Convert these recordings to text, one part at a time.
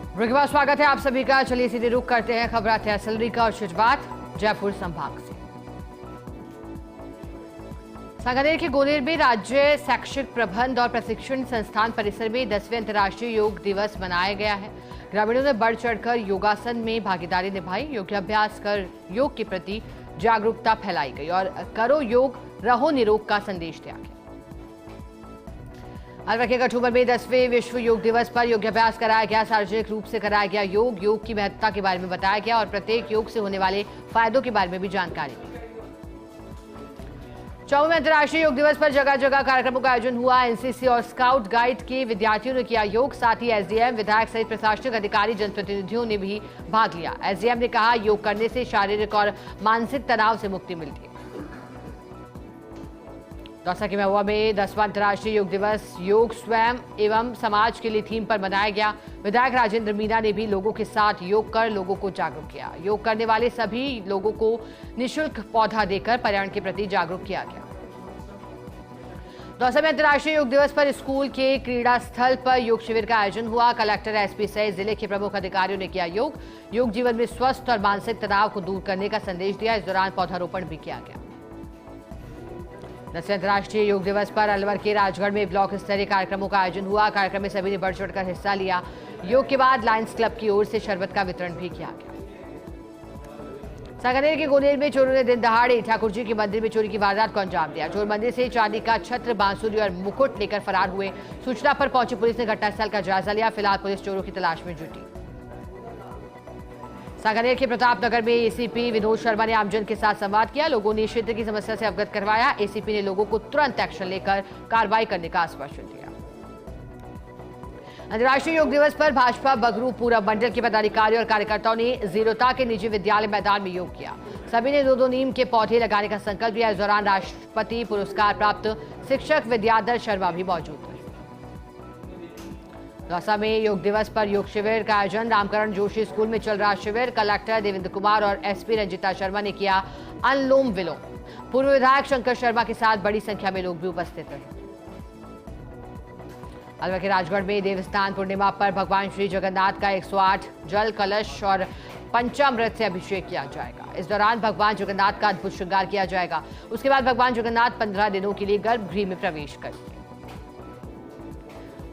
Break के बाद स्वागत है आप सभी का। चलिए सीधे रुख करते हैं खबर तहसीलदारी का और शुरुआत जयपुर संभाग से। सांगानेर के गोनेर में राज्य शैक्षिक प्रबंध और प्रशिक्षण संस्थान परिसर में 10वें अंतर्राष्ट्रीय योग दिवस मनाया गया है। ग्रामीणों ने बढ़ चढ़कर योगासन में भागीदारी निभाई। योगाभ्यास कर योग के प्रति जागरूकता फैलाई गई और करो योग रहो निरोग का संदेश दिया गया। अलवर के कठुबर में 10वें विश्व योग दिवस पर योगाभ्यास कराया गया। सार्वजनिक रूप से कराया गया योग की महत्ता के बारे में बताया गया और प्रत्येक योग से होने वाले फायदों के बारे में भी जानकारी दी। 54वें अंतर्राष्ट्रीय योग दिवस पर जगह जगह कार्यक्रमों का आयोजन हुआ। एनसीसी और स्काउट गाइड के विद्यार्थियों ने किया योग। साथ ही एसडीएम, विधायक सहित प्रशासनिक अधिकारी, जनप्रतिनिधियों ने भी भाग लिया। एसडीएम ने कहा, योग करने से शारीरिक और मानसिक तनाव से मुक्ति मिलती है। दौसा के महुआ में 10वां अंतर्राष्ट्रीय योग दिवस योग स्वयं एवं समाज के लिए थीम पर मनाया गया। विधायक राजेंद्र मीना ने भी लोगों के साथ योग कर लोगों को जागरूक किया। योग करने वाले सभी लोगों को निःशुल्क पौधा देकर पर्यावरण के प्रति जागरूक किया गया। दौसा में अंतर्राष्ट्रीय योग दिवस पर स्कूल के क्रीड़ा स्थल पर योग शिविर का आयोजन हुआ। कलेक्टर, एसपी सहित जिले के प्रमुख अधिकारियों ने किया योग जीवन में स्वस्थ और मानसिक तनाव को दूर करने का संदेश दिया। इस दौरान पौधारोपण भी किया गया। 10वें अंतर्राष्ट्रीय योग दिवस पर अलवर के राजगढ़ में ब्लॉक स्तरीय कार्यक्रमों का आयोजन हुआ। कार्यक्रम में सभी ने बढ़ चढ़कर हिस्सा लिया। योग के बाद लायंस क्लब की ओर से शरबत का वितरण भी किया गया। सांगानेर के गोनेर में चोरों ने दिन दहाड़े ठाकुर जी के मंदिर में चोरी की वारदात को अंजाम दिया। चोर मंदिर से चांदी का छत्र, बांसुरी और मुकुट लेकर फरार हुए। सूचना पर पहुंची पुलिस ने घटनास्थल का जायजा लिया। फिलहाल पुलिस चोरों की तलाश में जुटी। सांगानेर के प्रतापनगर में एसीपी विनोद शर्मा ने आमजन के साथ संवाद किया। लोगों ने क्षेत्र की समस्या से अवगत करवाया। एसीपी ने लोगों को तुरंत एक्शन लेकर कार्रवाई करने का आश्वासन दिया। अंतर्राष्ट्रीय योग दिवस पर भाजपा बगरू पूरब मंडल के पदाधिकारी और कार्यकर्ताओं ने जीरोता के निजी विद्यालय मैदान में योग किया। सभी ने 2-2 नीम के पौधे लगाने का संकल्प लिया। इस दौरान राष्ट्रपति पुरस्कार प्राप्त शिक्षक विद्याधर शर्मा भी मौजूद थे। दौसा में योग दिवस पर योग शिविर का आयोजन। रामकरण जोशी स्कूल में चल रहा शिविर। कलेक्टर देवेंद्र कुमार और एसपी रंजिता शर्मा ने किया अनुलोम विलोम। पूर्व विधायक शंकर शर्मा के साथ बड़ी संख्या में लोग भी उपस्थित रहे। अलवर के राजगढ़ में देवस्थान पूर्णिमा पर भगवान श्री जगन्नाथ का 108 जल कलश और पंचामृत से अभिषेक किया जाएगा। इस दौरान भगवान जगन्नाथ का अद्भुत श्रृंगार किया जाएगा। उसके बाद भगवान जगन्नाथ 15 दिनों के लिए गर्भगृह में प्रवेश करेंगे।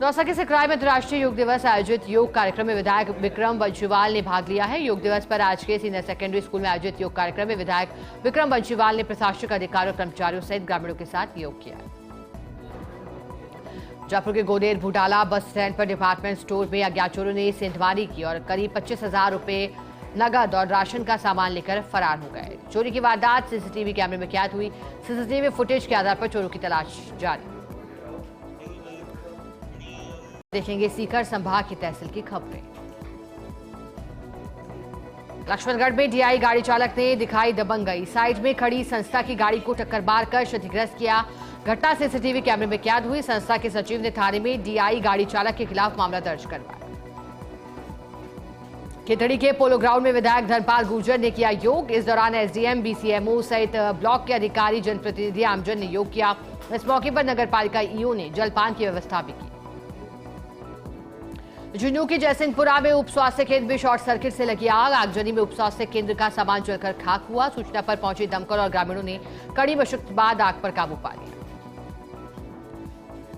दौसा के सिकराय में अंतर्राष्ट्रीय योग दिवस आयोजित योग कार्यक्रम में विधायक विक्रम बंशीवाल ने भाग लिया है। योग दिवस पर आज के सीनियर सेकेंडरी स्कूल में आयोजित योग कार्यक्रम में विधायक विक्रम बंशीवाल ने प्रशासनिक अधिकारियों और कर्मचारियों सहित ग्रामीणों के साथ योग किया। जयपुर के गोनेर भूटाला बस स्टैंड पर डिपार्टमेंट स्टोर में अज्ञात चोरों ने सेंधमारी की और करीब 25,000 रुपए नगद और राशन का सामान लेकर फरार हो गए। चोरी की वारदात सीसीटीवी कैमरे में कैद हुई। सीसीटीवी फुटेज के आधार पर चोरों की तलाश जारी। देखेंगे सीकर संभाग की तहसील की खबरें। लक्ष्मणगढ़ में डीआई गाड़ी चालक ने दिखाई दबंगई। साइड में खड़ी संस्था की गाड़ी को टक्कर मारकर क्षतिग्रस्त किया। घटना सीसीटीवी कैमरे में कैद हुई। संस्था के सचिव ने थाने में डीआई गाड़ी चालक के खिलाफ मामला दर्ज करवाया। खितड़ी के पोलो ग्राउंड में विधायक धर्मपाल गुर्जर ने किया योग। इस दौरान एसडीएम, बीसीएमओ सहित ब्लॉक के अधिकारी, जनप्रतिनिधि, आमजन ने योग किया। इस मौके पर नगरपालिका ईओ ने जलपान की व्यवस्था भी की। झुंझुनू के जयसिंहपुरा में उप स्वास्थ्य केंद्र में शॉर्ट सर्किट से लगी आग। आगजनी में उप स्वास्थ्य केंद्र का सामान जलकर खाक हुआ। सूचना पर पहुंचे दमकल और ग्रामीणों ने कड़ी मशक्कत बाद आग पर काबू पा लिया।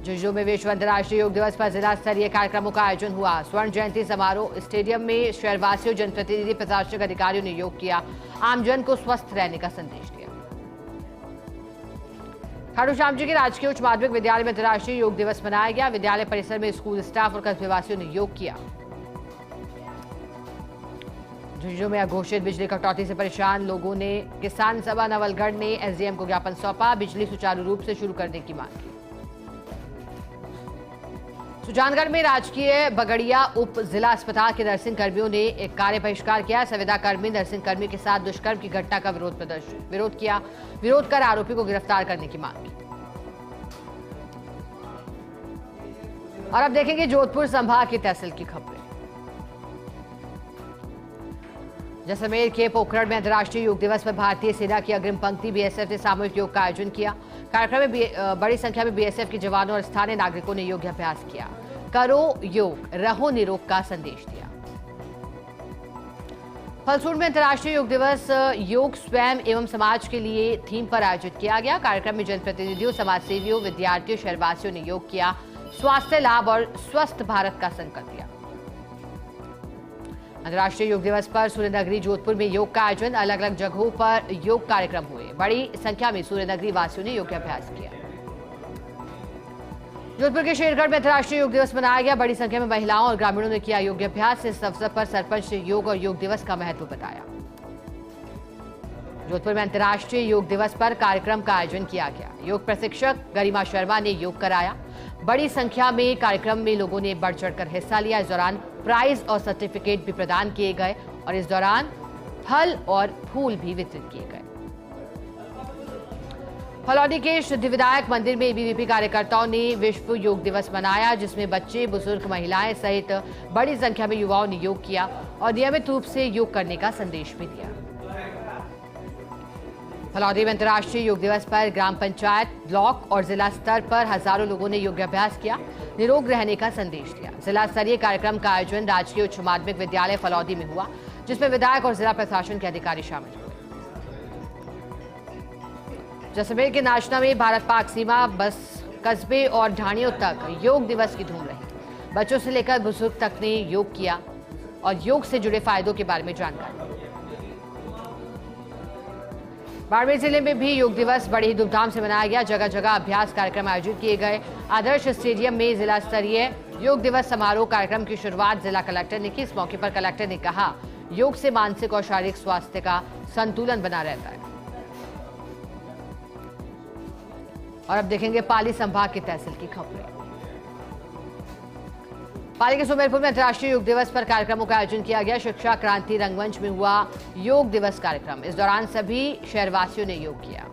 झुंझुनू में विश्व अंतर्राष्ट्रीय योग दिवस पर जिला स्तरीय कार्यक्रमों का आयोजन हुआ। स्वर्ण जयंती समारोह स्टेडियम में शहरवासियों, जनप्रतिनिधि, प्रशासनिक अधिकारियों ने योग किया। आमजन को स्वस्थ रहने का संदेश दिया। खाटू श्याम जी के राजकीय उच्च माध्यमिक विद्यालय में अंतर्राष्ट्रीय योग दिवस मनाया गया। विद्यालय परिसर में स्कूल स्टाफ और कस्बेवासियों ने योग किया। झुंझुनू में अघोषित बिजली कटौती से परेशान लोगों ने किसान सभा नवलगढ़ ने एसडीएम को ज्ञापन सौंपा। बिजली सुचारू रूप से शुरू करने की मांग की। सुजानगढ़ में राजकीय बगड़िया उप जिला अस्पताल के नर्सिंग कर्मियों ने एक कार्य बहिष्कार किया। संविदा कर्मी नर्सिंग कर्मी के साथ दुष्कर्म की घटना का विरोध किया। विरोध कर आरोपी को गिरफ्तार करने की मांग की। और अब देखेंगे जोधपुर संभाग की तहसील की खबरें। जैसलमेर के पोखरण में अंतर्राष्ट्रीय योग दिवस पर भारतीय सेना की अग्रिम पंक्ति बीएसएफ ने सामूहिक योग का आयोजन किया। कार्यक्रम में बड़ी संख्या में बीएसएफ के जवानों और स्थानीय नागरिकों ने योगाभ्यास किया। करो योग रहो निरोग का संदेश दिया। फलसूर में अंतर्राष्ट्रीय योग दिवस योग स्वयं एवं समाज के लिए थीम पर आयोजित किया गया। कार्यक्रम में जनप्रतिनिधियों, समाजसेवियों, विद्यार्थियों, शहरवासियों ने योग किया, स्वास्थ्य लाभ और स्वस्थ भारत का संकल्प लिया। अंतर्राष्ट्रीय योग दिवस पर सूर्यनगरी जोधपुर में योग का आयोजन, अलग अलग जगहों पर योग कार्यक्रम हुए। बड़ी संख्या में सूर्यनगरी वासियों ने योगाभ्यास किया। जोधपुर के शेरगढ़ में अंतर्राष्ट्रीय योग दिवस मनाया गया। बड़ी संख्या में महिलाओं और ग्रामीणों ने किया योगाभ्यास। इस अवसर पर सरपंच ने योग और योग दिवस का महत्व बताया। जोधपुर में अंतर्राष्ट्रीय योग दिवस पर कार्यक्रम का आयोजन किया गया। योग प्रशिक्षक गरिमा शर्मा ने योग कराया। बड़ी संख्या में कार्यक्रम में लोगों ने बढ़ चढ़कर हिस्सा लिया। इस दौरान प्राइज और सर्टिफिकेट भी प्रदान किए गए और इस दौरान फल और फूल भी वितरित किए गए। फलौदी के सिद्धिविनायक मंदिर में एबीवीपी कार्यकर्ताओं ने विश्व योग दिवस मनाया, जिसमें बच्चे, बुजुर्ग, महिलाएं सहित बड़ी संख्या में युवाओं ने योग किया और नियमित रूप से योग करने का संदेश भी दिया। फलौदी में अंतर्राष्ट्रीय योग दिवस पर ग्राम पंचायत, ब्लॉक और जिला स्तर पर हजारों लोगों ने योगाभ्यास किया, निरोग रहने का संदेश दिया। जिला स्तरीय कार्यक्रम का आयोजन राजकीय उच्च माध्यमिक विद्यालय फलौदी में हुआ, जिसमें विधायक और जिला प्रशासन के अधिकारी शामिल हुए। जैसलमेर के नाचना में भारत पाक सीमा, बस कस्बे और ढाणियों तक योग दिवस की धूम रही। बच्चों से लेकर बुजुर्ग तक ने योग किया और योग से जुड़े फायदों के बारे में जानकारी। बाड़मेर जिले में भी योग दिवस बड़ी धूमधाम से मनाया गया। जगह जगह अभ्यास कार्यक्रम आयोजित किए गए। आदर्श स्टेडियम में जिला स्तरीय योग दिवस समारोह कार्यक्रम की शुरुआत जिला कलेक्टर ने की। इस मौके पर कलेक्टर ने कहा, योग से मानसिक और शारीरिक स्वास्थ्य का संतुलन बना रहता है। और अब देखेंगे पाली संभाग की तहसील की खबरें। पाली के सुमेरपुर में अंतर्राष्ट्रीय योग दिवस पर कार्यक्रमों का आयोजन किया गया। शिक्षा क्रांति रंगमंच में हुआ योग दिवस कार्यक्रम। इस दौरान सभी शहरवासियों ने योग किया।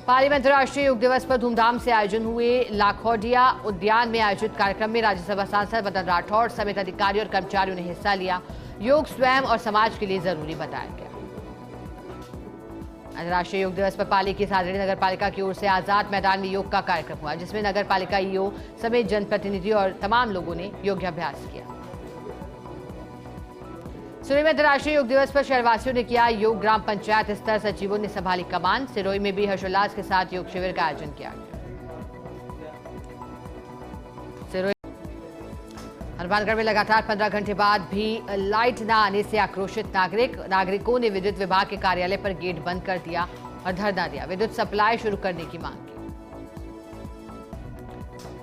पाली में अंतर्राष्ट्रीय योग दिवस पर धूमधाम से आयोजन हुए। लाखोडिया उद्यान में आयोजित कार्यक्रम में राज्यसभा सांसद मदन राठौड़ समेत अधिकारी और कर्मचारियों ने हिस्सा लिया। योग स्वयं और समाज के लिए जरूरी बताया गया। अंतर्राष्ट्रीय योग दिवस पर पाली की सादड़ी नगर पालिका की ओर से आजाद मैदान में योग का कार्यक्रम हुआ, जिसमें नगर पालिका ईओ समेत जनप्रतिनिधि और तमाम लोगों ने योगाभ्यास किया। सिरोही में अंतर्राष्ट्रीय योग दिवस पर शहरवासियों ने किया योग। ग्राम पंचायत स्तर सचिवों ने संभाली कमान। सिरोही में भी हर्षोल्लास के साथ योग शिविर का आयोजन किया गया। हनुमानगढ़ में लगातार 15 घंटे बाद भी लाइट न आने से आक्रोशित नागरिकों ने विद्युत विभाग के कार्यालय पर गेट बंद कर दिया और धरना दिया। विद्युत सप्लाई शुरू करने की मांग की।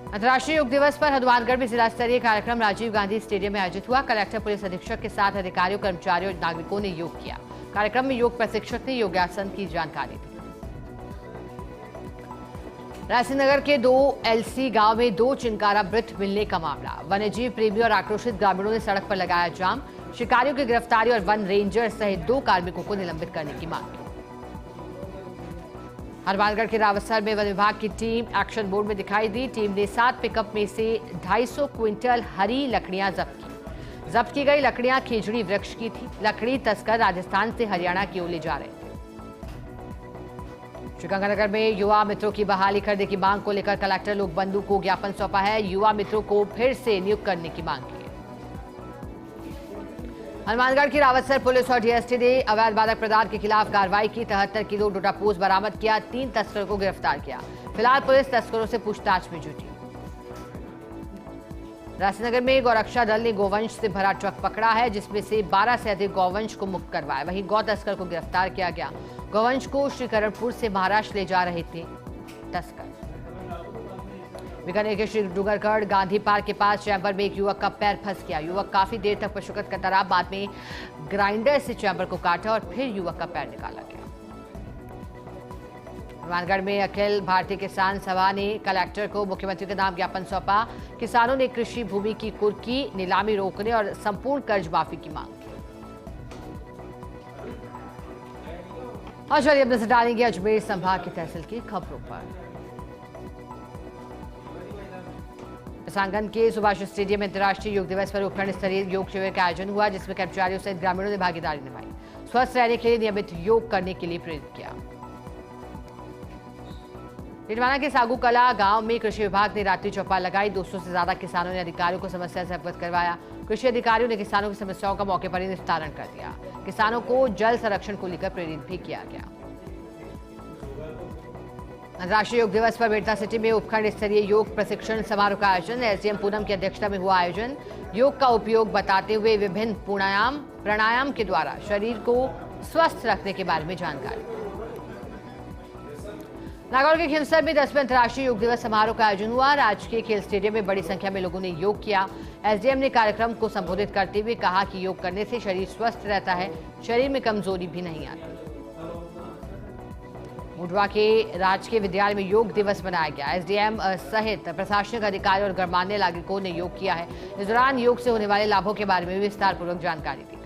अंतर्राष्ट्रीय योग दिवस पर हनुमानगढ़ में जिला स्तरीय कार्यक्रम राजीव गांधी स्टेडियम में आयोजित हुआ। कलेक्टर, पुलिस अधीक्षक के साथ अधिकारियों, कर्मचारियों और नागरिकों ने योग किया। कार्यक्रम में योग प्रशिक्षक ने योगासन की जानकारी दी। रायसिंहनगर के 2 LC गांव में 2 चिंकारा मृत मिलने का मामला। वन्यजीव प्रेमियों और आक्रोशित ग्रामीणों ने सड़क पर लगाया जाम। शिकारियों की गिरफ्तारी और वन रेंजर सहित 2 कार्मिकों को निलंबित करने की मांग की। हनुमानगढ़ के रावतसर में वन विभाग की टीम एक्शन मोड में दिखाई दी। टीम ने 7 पिकअप में से 250 क्विंटल हरी लकड़ियां जब्त की। जब्त की गई लकड़ियां खेजड़ी वृक्ष की थी। लकड़ी तस्कर राजस्थान से हरियाणा की ओर ले जा रहे थे। श्रीगंगानगर में युवा मित्रों की बहाली करने की मांग को लेकर कलेक्टर लोकबंधु को ज्ञापन सौंपा है। युवा मित्रों को फिर से नियुक्त करने की मांग की है। हनुमानगढ़ की रावतसर पुलिस और डीएसटी ने अवैध मादक पदार्थ के खिलाफ कार्रवाई की। 73 किलो डोडापोज बरामद किया। 3 तस्करों को गिरफ्तार किया। फिलहाल पुलिस तस्करों से पूछताछ में जुटी। रायसिंहनगर में गौरक्षा दल ने गौवंश से भरा ट्रक पकड़ा है, जिसमें से 12 से अधिक गौवंश को मुक्त करवाया। वहीं गौ तस्कर को गिरफ्तार किया गया। गौवंश को श्रीकरणपुर से महाराष्ट्र ले जा रहे थे तस्कर। बीकानेर के श्री डूंगरगढ़ गांधी पार्क के पास चैम्बर में एक युवक का पैर फंस गया। युवक काफी देर तक पशुकत करता रहा। बाद में ग्राइंडर से चैम्बर को काटा और फिर युवक का पैर निकाला गया। हनुमानगढ़ में अखिल भारतीय किसान सभा ने कलेक्टर को मुख्यमंत्री के नाम ज्ञापन सौंपा। किसानों ने कृषि भूमि की कुर्की, नीलामी रोकने और संपूर्ण कर्ज माफी की मांग की। और चलिए अब नजर डालेंगे अजमेर संभाग की तहसील की खबरों पर। सांगन के सुभाष स्टेडियम में अंतर्राष्ट्रीय योग दिवस पर उपखंड स्तरीय योग शिविर का आयोजन हुआ, जिसमें कर्मचारियों सहित ग्रामीणों ने भागीदारी निभाई। स्वस्थ रहने के लिए नियमित योग करने के लिए प्रेरित किया। टिटवाना के सागू कला गांव में कृषि विभाग ने रात्रि चौपाल लगाई। 200 से ज्यादा किसानों ने अधिकारियों को समस्या से अवगत करवाया। कृषि अधिकारियों ने किसानों की समस्याओं का मौके पर ही निस्तारण कर दिया। किसानों को जल संरक्षण को लेकर प्रेरित भी किया गया। अंतर्राष्ट्रीय योग दिवस पर बेड़ता सिटी में उपखंड स्तरीय योग प्रशिक्षण समारोह का आयोजन। एसडीएम पूनम की अध्यक्षता में हुआ आयोजन। योग का उपयोग बताते हुए विभिन्न प्राणायाम के द्वारा शरीर को स्वस्थ रखने के बारे में जानकारी। नागौर के खिमसर में 10वें अंतर्राष्ट्रीय योग दिवस समारोह का आयोजन हुआ। राजकीय खेल स्टेडियम में बड़ी संख्या में लोगों ने योग किया। एसडीएम ने कार्यक्रम को संबोधित करते हुए कहा कि योग करने से शरीर स्वस्थ रहता है, शरीर में कमजोरी भी नहीं आती। मुंडवा के राजकीय विद्यालय में योग दिवस मनाया गया। एसडीएम सहित प्रशासनिक अधिकारी और गणमान्य नागरिकों ने योग किया है। इस दौरान योग से होने वाले लाभों के बारे में विस्तार पूर्वक जानकारी दी।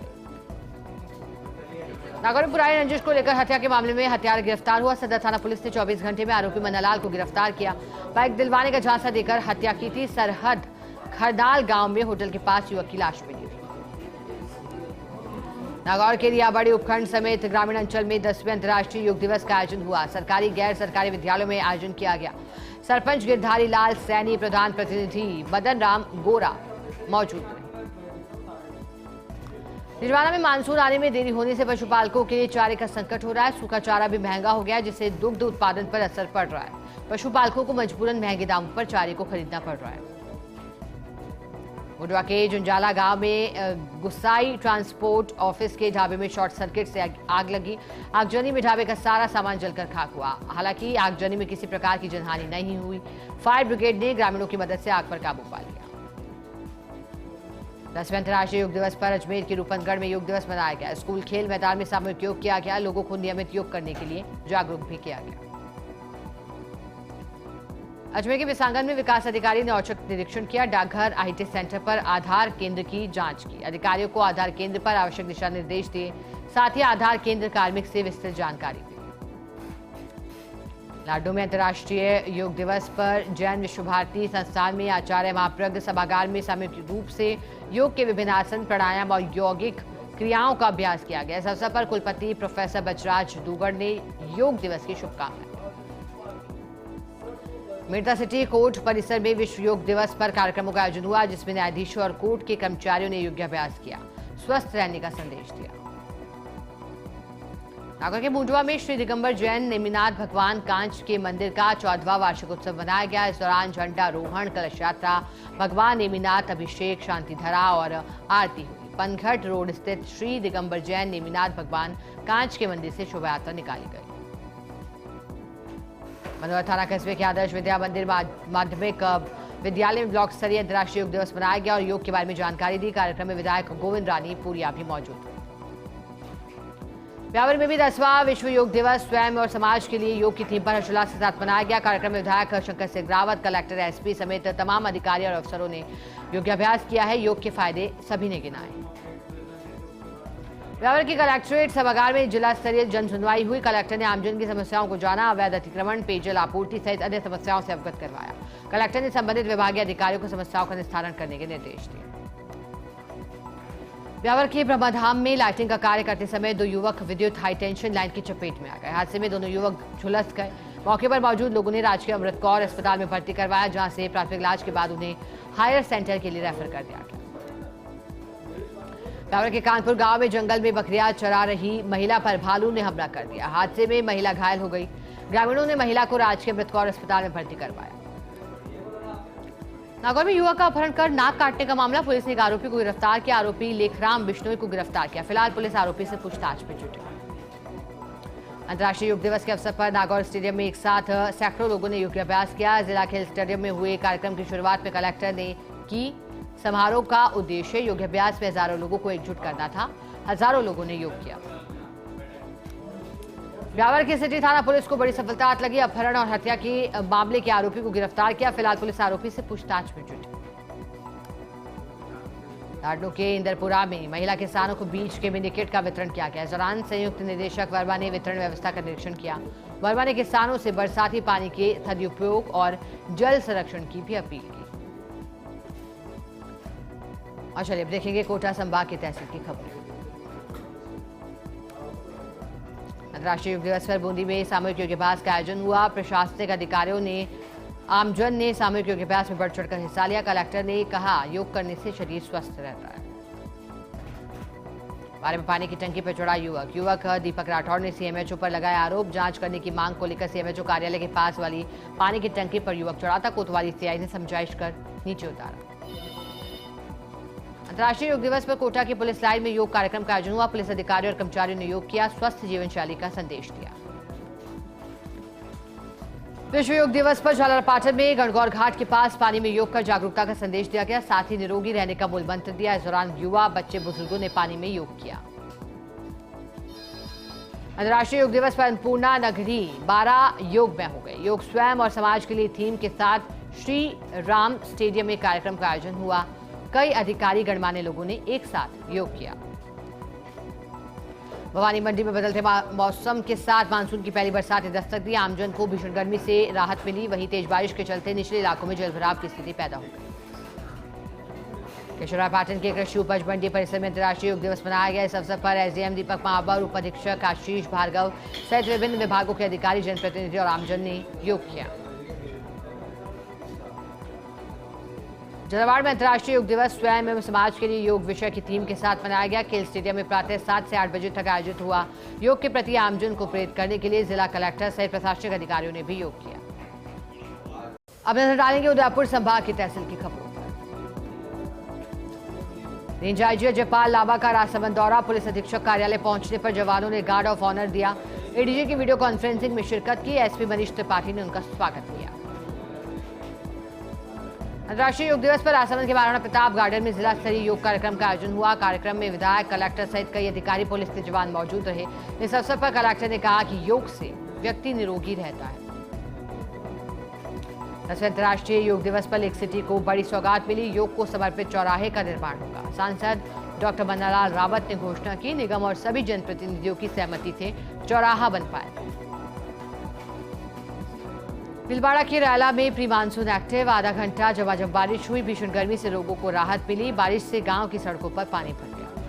नागौर में पुराने रंजिश को लेकर हत्या के मामले में हत्यारा गिरफ्तार हुआ। सदर थाना पुलिस ने 24 घंटे में आरोपी मन्नालाल को गिरफ्तार किया। बाइक दिलवाने का झांसा देकर हत्या की थी। सरहद खरदाल गांव में होटल के पास युवक की लाश मिली थी। नागौर के रियाबाड़ी उपखंड समेत ग्रामीण अंचल में 10वें अंतर्राष्ट्रीय योग दिवस का आयोजन हुआ। सरकारी गैर सरकारी विद्यालयों में आयोजन किया गया। सरपंच गिरधारी लाल सैनी, प्रधान प्रतिनिधि मदन राम गोरा मौजूद रहे। टिटवाना में मानसून आने में देरी होने से पशुपालकों के लिए चारे का संकट हो रहा है। सूखा चारा भी महंगा हो गया है, जिससे दुग्ध उत्पादन पर असर पड़ रहा है। पशुपालकों को मजबूरन महंगे दामों पर चारे को खरीदना पड़ रहा है। मुंडवा के जुंजाला गांव में गुसाई ट्रांसपोर्ट ऑफिस के ढाबे में शॉर्ट सर्किट से आग लगी। आगजनी में ढाबे का सारा सामान जलकर खाक हुआ। हालांकि आगजनी में किसी प्रकार की जनहानि नहीं हुई। फायर ब्रिगेड ने ग्रामीणों की मदद से आग पर काबू पा लिया। 10वें अंतर्राष्ट्रीय योग दिवस पर अजमेर के रूपनगढ़ में योग दिवस मनाया गया। स्कूल खेल मैदान में सामूहिक योग किया गया। लोगों को नियमित योग करने के लिए जागरूक भी किया गया। अजमेर के विसांगन में विकास अधिकारी ने औचक निरीक्षण किया। डाकघर आईटी सेंटर पर आधार केंद्र की जांच की। अधिकारियों को आधार केंद्र पर आवश्यक दिशा निर्देश दिए। साथ ही आधार केंद्र कार्मिक से विस्तृत जानकारी दी। लाडू में अंतर्राष्ट्रीय योग दिवस पर जैन विश्व भारती संस्थान में आचार्य महाप्रज्ञ सभागार में सामूहिक रूप से योग के विभिन्न आसन, प्राणायाम और यौगिक क्रियाओं का अभ्यास किया गया। इस अवसर पर कुलपति प्रोफेसर बजराज दुगड़ ने योग दिवस की शुभकामनाएं। मेड़ता सिटी कोर्ट परिसर में विश्व योग दिवस पर कार्यक्रमों का आयोजन हुआ, जिसमें न्यायाधीशों और कोर्ट के कर्मचारियों ने योगाभ्यास किया, स्वस्थ रहने का संदेश दिया। नागौर के मुंडवा में श्री दिगंबर जैन नेमिनाथ भगवान कांच के मंदिर का 14वां वार्षिक उत्सव मनाया गया। इस दौरान झंडारोहण, कलश यात्रा, भगवान नेमिनाथ अभिषेक, शांतिधरा और आरती हुई। पनघट रोड स्थित श्री दिगंबर जैन नेमिनाथ भगवान कांच के मंदिर से शोभा यात्रा निकाली गई। मनोहर थाना कस्बे के आदर्श विद्या मंदिर माध्यमिक विद्यालय में ब्लॉक स्तरीय अंतर्राष्ट्रीय योग दिवस मनाया गया और योग के बारे में जानकारी दी। कार्यक्रम में विधायक गोविंद रानी पुरिया भी मौजूद थे। ब्यावर में भी 10वां विश्व योग दिवस स्वयं और समाज के लिए योग की थीम पर हर्षोल्लास के साथ मनाया गया। कार्यक्रम में विधायक शंकर शेखावत, कलेक्टर, एसपी समेत तमाम अधिकारी और अफसरों ने योगाभ्यास किया है। योग के फायदे सभी ने गिनाए। ब्यावर के कलेक्ट्रेट सभागार में जिला स्तरीय जन सुनवाई हुई। कलेक्टर ने आमजन की समस्याओं को जाना, अवैध अतिक्रमण, पेयजल आपूर्ति सहित अन्य समस्याओं से अवगत करवाया। कलेक्टर ने संबंधित विभागीय अधिकारियों को समस्याओं का निस्तारण करने के निर्देश दिए। ब्यावर के ब्रह्माधाम में लाइटिंग का कार्य करते समय 2 युवक विद्युत हाई टेंशन लाइन की चपेट में आ गए। हादसे में दोनों युवक झुलस गए। मौके पर मौजूद लोगों ने राजकीय अमृत कौर अस्पताल में भर्ती करवाया, जहां से प्राथमिक इलाज के बाद उन्हें हायर सेंटर के लिए रेफर कर दिया गया। ब्यावर के कानपुर गांव में जंगल में बकरियां चरा रही महिला पर भालू ने हमला कर दिया। हादसे में महिला घायल हो गई। ग्रामीणों ने महिला को राजकीय अमृत कौर अस्पताल में भर्ती करवाया। नागौर में युवक का अपहरण कर नाक काटने का मामला, पुलिस ने एक आरोपी को गिरफ्तार किया। आरोपी लेखराम बिश्नोई को गिरफ्तार किया। फिलहाल पुलिस आरोपी से पूछताछ में जुटी। अंतर्राष्ट्रीय योग दिवस के अवसर पर नागौर स्टेडियम में एक साथ सैकड़ों लोगों ने योगाभ्यास किया। जिला खेल स्टेडियम में हुए कार्यक्रम की शुरुआत में कलेक्टर ने की। समारोह का उद्देश्य योगाभ्यास में हजारों लोगों को एकजुट करना था। हजारों लोगों ने योग किया। ब्यावर की सिटी थाना पुलिस को बड़ी सफलता हाथ लगी। अपहरण और हत्या के मामले के आरोपी को गिरफ्तार किया। फिलहाल पुलिस आरोपी से पूछताछ में जुटी। लाडू के इंदरपुरा में महिला किसानों को बीच के मिनीकिट का वितरण किया गया। इस दौरान संयुक्त निदेशक वर्मा ने वितरण व्यवस्था का निरीक्षण किया। वर्मा ने किसानों से बरसाती पानी के सदुपयोग और जल संरक्षण की भी अपील की। और चलिए अब देखेंगे कोटा संभाग की तहसील की खबर। अंतर्राष्ट्रीय योग दिवस पर बूंदी में सामूहिक योगाभ्यास का आयोजन हुआ। प्रशासनिक अधिकारियों ने आमजन ने सामूहिक योगाभ्यास में बढ़ चढ़कर हिस्सा लिया। कलेक्टर ने कहा, योग करने से शरीर स्वस्थ रहता है। बारे में पानी की टंकी पर चढ़ा युवक दीपक राठौर ने सीएमएचओ पर लगाया आरोप। जांच करने की मांग को लेकर सीएमएचओ कार्यालय के पास वाली पानी की टंकी पर युवक चढ़ा था। कोतवाली सीआई ने समझाइश कर नीचे उतारा। अंतर्राष्ट्रीय योग दिवस पर कोटा की पुलिस लाइन में योग कार्यक्रम का आयोजन हुआ। पुलिस अधिकारियों और कर्मचारियों ने योग किया, स्वस्थ जीवन शैली का संदेश दिया। विश्व योग दिवस पर झालरापाटन में गणगौर घाट के पास पानी में योग कर जागरूकता का संदेश दिया गया। साथ ही निरोगी रहने का मूल मंत्र दिया। इस दौरान युवा, बच्चे, बुजुर्गों ने पानी में योग किया। अंतर्राष्ट्रीय योग दिवस पर अन्नपूर्णा नगरी 12 योग में हो गए। योग स्वयं और समाज के लिए थीम के साथ श्री राम स्टेडियम में कार्यक्रम का आयोजन हुआ। कई अधिकारी गणमान्य लोगों ने एक साथ योग किया। भवानी मंडी में बदलते मौसम के साथ मानसून की पहली बरसात ने दस्तक दी। आमजन को भीषण गर्मी से राहत मिली। वहीं तेज बारिश के चलते निचले इलाकों में जलभराव की स्थिति पैदा हो गई। केशवरायपाटन के कृषि उपज मंडी परिसर में अंतर्राष्ट्रीय योग दिवस मनाया गया। इस अवसर पर एसडीएम दीपक महावर, उप अधीक्षक आशीष भार्गव सहित विभिन्न विभागों के अधिकारी, जनप्रतिनिधि और आमजन ने योग किया। झालावाड़ में अंतर्राष्ट्रीय योग दिवस स्वयं एवं समाज के लिए योग विषय की थीम के साथ मनाया गया। खेल स्टेडियम में प्रातः 7 से 8 बजे तक आयोजित हुआ। योग के प्रति आमजन को प्रेरित करने के लिए जिला कलेक्टर सहित प्रशासनिक अधिकारियों ने भी योग किया। अब नजर डालेंगे उदयपुर संभाग की तहसील की खबरों पर। रेंज आईजी जयपाल लांबा का राजसमंद दौरा। पुलिस अधीक्षक कार्यालय पहुंचने पर जवानों ने गार्ड ऑफ ऑनर दिया। एडीजी की वीडियो कॉन्फ्रेंसिंग में शिरकत की। एसपी मनीष त्रिपाठी ने उनका स्वागत किया। अंतर्राष्ट्रीय योग दिवस पर राजसमंद के महाराणा प्रताप गार्डन में जिला स्तरीय योग कार्यक्रम का आयोजन हुआ। कार्यक्रम में विधायक, कलेक्टर सहित कई अधिकारी, पुलिस के जवान मौजूद रहे। इस अवसर पर कलेक्टर ने कहा कि योग से व्यक्ति निरोगी रहता है। 10वें अंतर्राष्ट्रीय योग दिवस पर लेक सिटी को बड़ी सौगात मिली। योग को समर्पित चौराहे का निर्माण होगा। सांसद डॉक्टर मन्नालाल रावत ने घोषणा की। निगम और सभी जनप्रतिनिधियों की सहमति से चौराहा बन पाया। भीलवाड़ा के रायला में प्री मानसून एक्टिव। आधा घंटा झमाझम बारिश हुई। भीषण गर्मी से लोगों को राहत मिली। बारिश से गांव की सड़कों पर पानी भर गया।